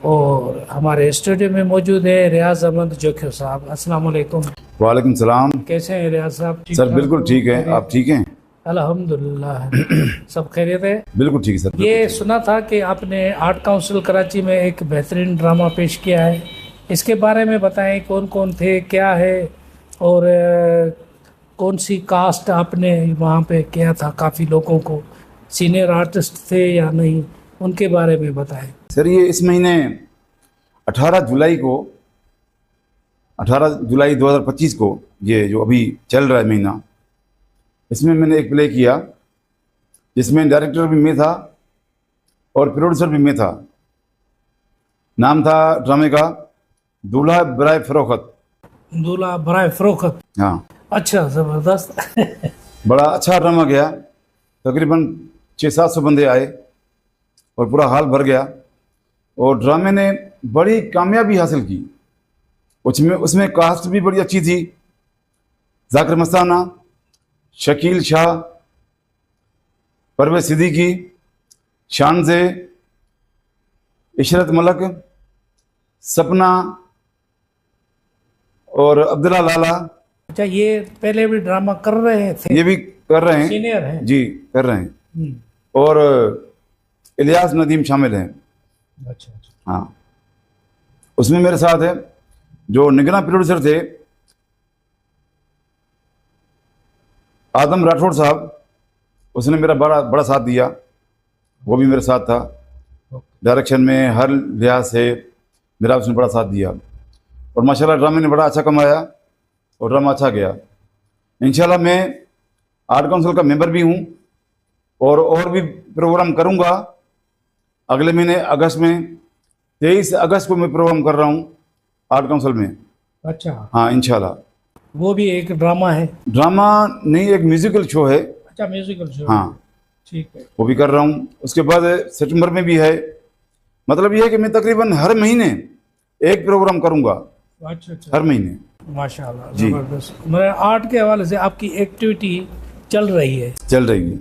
और हमारे स्टूडियो में मौजूद है रियाज अहमद जोखिर साहब। अस्सलाम वालेकुम। वालेकुम सलाम। कैसे हैं रियाज साहब? ठीक सर ठाक बिल्कुल हो? ठीक है, खैरियत आप ठीक हैं? अल्हम्दुलिल्लाह। सब खैरियत है। बिल्कुल ठीक है सर। ये सुना था कि आपने आर्ट काउंसिल कराची में एक बेहतरीन ड्रामा पेश किया है, इसके बारे में बताएं। कौन कौन थे, क्या है, और कौन सी कास्ट आपने वहाँ पे किया था? काफ़ी लोगों को, सीनियर आर्टिस्ट थे या नहीं, उनके बारे में बताएं। सर ये इस महीने 18 जुलाई को 18 जुलाई 2025 को, ये जो अभी चल रहा है महीना, इसमें मैंने एक प्ले किया जिसमें डायरेक्टर भी मैं था और प्रोड्यूसर भी मैं था। नाम था ड्रामे का दूल्हा बराए फरोख्त। दूल्हा बराए फरोख्त। हाँ, अच्छा, ज़बरदस्त। बड़ा अच्छा ड्रामा गया। तकरीबन 600-700 बंदे आए और पूरा हॉल भर गया और ड्रामे ने बड़ी कामयाबी हासिल की। उसमें कास्ट भी बड़ी अच्छी थी। जाकिर मस्ताना, शकील शाह, परवेज सिद्दीकी, शानजे, इशरत मलक, सपना और अब्दुल्ला लाला। अच्छा, ये पहले भी ड्रामा कर रहे थे? ये भी कर रहे हैं, सीनियर हैं जी कर रहे हैं। हम्म। और इलियास नदीम शामिल हैं। अच्छा अच्छा। हाँ, उसमें मेरे साथ है जो निगरान प्रोड्यूसर थे आदम राठौड़ साहब, उसने मेरा बड़ा साथ दिया। वो भी मेरे साथ था डायरेक्शन में, हर लिहाज से मेरा उसने बड़ा साथ दिया। और माशाल्लाह ड्रामे ने बड़ा अच्छा कमाया और ड्रामा अच्छा गया। इंशाल्लाह मैं आर्ट काउंसिल का मेंबर भी हूँ और भी प्रोग्राम करूँगा। अगले महीने अगस्त में 23 अगस्त को मैं प्रोग्राम कर रहा हूँ आर्ट काउंसिल में। अच्छा, हाँ इंशाल्लाह। वो भी एक ड्रामा है? ड्रामा नहीं, एक म्यूजिकल शो है। अच्छा, म्यूजिकल शो। हाँ, ठीक है। वो भी कर रहा हूँ। उसके बाद सितंबर में भी है। मतलब ये है कि मैं तकरीबन हर महीने एक प्रोग्राम करूँगा, अच्छा अच्छा, हर महीने। माशाल्लाह, जी। जबरदस्त। मेरे आर्ट के हवाले से आपकी एक्टिविटी चल रही है? चल रही है।